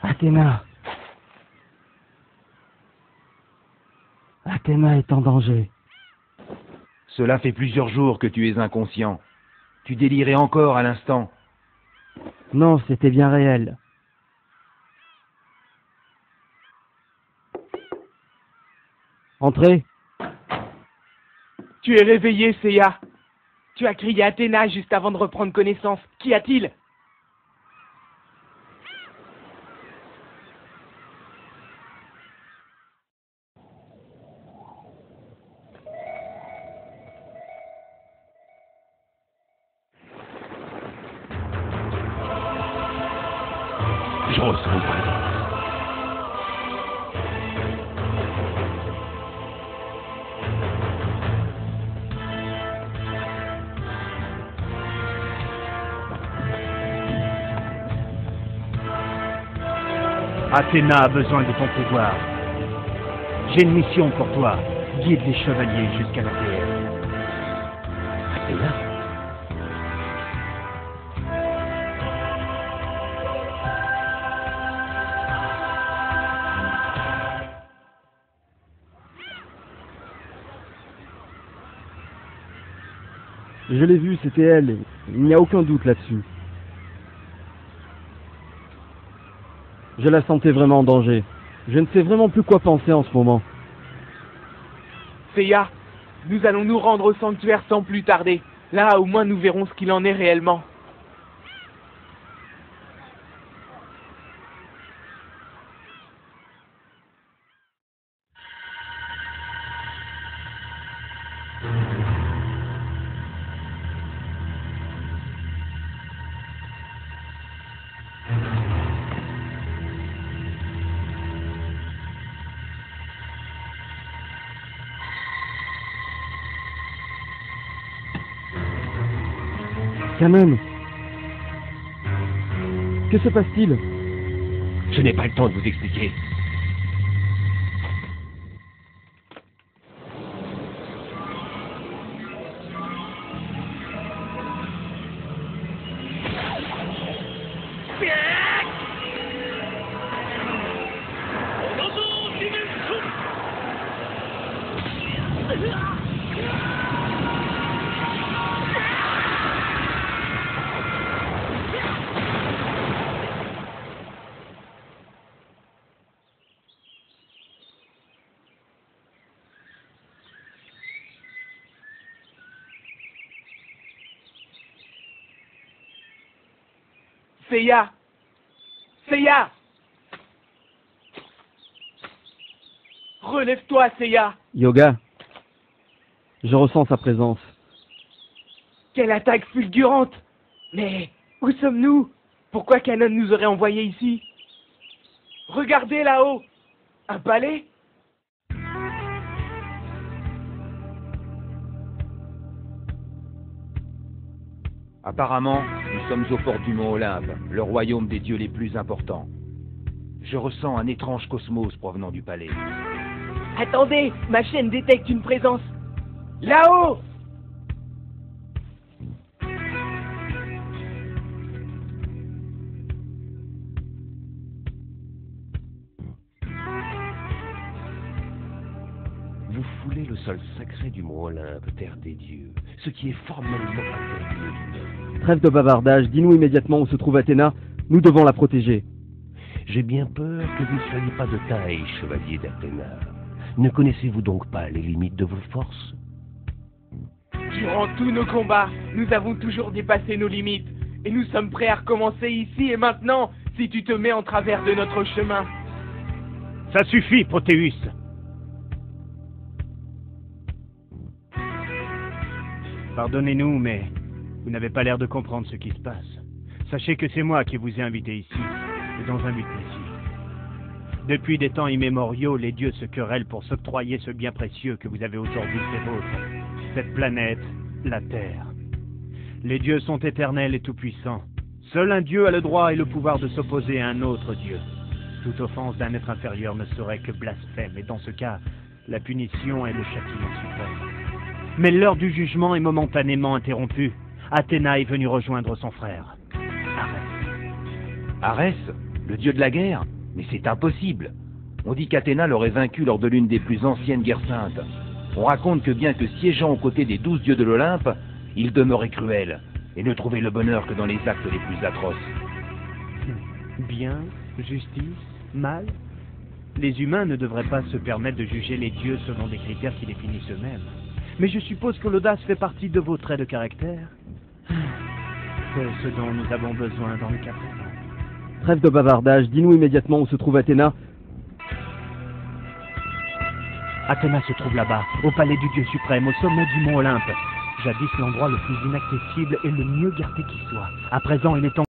Athéna. Athéna est en danger. Cela fait plusieurs jours que tu es inconscient. Tu délirais encore à l'instant. Non, c'était bien réel. Entrez. Tu es réveillé, Seiya. Tu as crié Athéna juste avant de reprendre connaissance. Qu'y a-t-il? Je ressens une présence. Athéna a besoin de ton pouvoir. J'ai une mission pour toi. Guide les chevaliers jusqu'à la terre. Athéna? Je l'ai vue, c'était elle. Il n'y a aucun doute là-dessus. Je la sentais vraiment en danger. Je ne sais vraiment plus quoi penser en ce moment. Seiya, nous allons nous rendre au sanctuaire sans plus tarder. Là, au moins, nous verrons ce qu'il en est réellement. Canon. Que se passe-t-il? Je n'ai pas le temps de vous expliquer. Seiya! Seiya! Relève-toi, Seiya! Yoga. Je ressens sa présence. Quelle attaque fulgurante! Mais où sommes-nous? Pourquoi Canon nous aurait envoyés ici? Regardez là-haut! Un palais? Apparemment, nous sommes au port du mont Olympe, le royaume des dieux les plus importants. Je ressens un étrange cosmos provenant du palais. Attendez! Ma chaîne détecte une présence! Là-haut! Vous foulez le sol sacré du mont Olympe, terre des dieux, ce qui est formellement interdit aux humains. Trêve de bavardage, dis-nous immédiatement où se trouve Athéna, Nous devons la protéger. J'ai bien peur que vous ne soyez pas de taille, chevalier d'Athéna. Ne connaissez-vous donc pas les limites de vos forces? Durant tous nos combats, nous avons toujours dépassé nos limites. Et nous sommes prêts à recommencer ici et maintenant, si tu te mets en travers de notre chemin. Ça suffit, Protéus. Pardonnez-nous, mais vous n'avez pas l'air de comprendre ce qui se passe. Sachez que c'est moi qui vous ai invité ici, et dans un but précis. Depuis des temps immémoriaux, les dieux se querellent pour s'octroyer ce bien précieux que vous avez aujourd'hui, c'est vôtre. Cette planète, la Terre. Les dieux sont éternels et tout-puissants. Seul un dieu a le droit et le pouvoir de s'opposer à un autre dieu. Toute offense d'un être inférieur ne serait que blasphème, et dans ce cas, la punition est le châtiment suprême. Mais l'heure du jugement est momentanément interrompue. Athéna est venue rejoindre son frère, Arès. Arès, le dieu de la guerre? Mais c'est impossible. On dit qu'Athéna l'aurait vaincu lors de l'une des plus anciennes guerres saintes. On raconte que bien que siégeant aux côtés des 12 dieux de l'Olympe, il demeurait cruel et ne trouvait le bonheur que dans les actes les plus atroces. Bien, justice, mal. Les humains ne devraient pas se permettre de juger les dieux selon des critères qui définissent eux-mêmes. Mais je suppose que l'audace fait partie de vos traits de caractère. C'est ce dont nous avons besoin dans le cas présent. Trêve de bavardage, dis-nous immédiatement où se trouve Athéna. Athéna se trouve là-bas, au palais du dieu suprême, au sommet du mont Olympe. Jadis l'endroit le plus inaccessible et le mieux gardé qui soit. À présent, il est en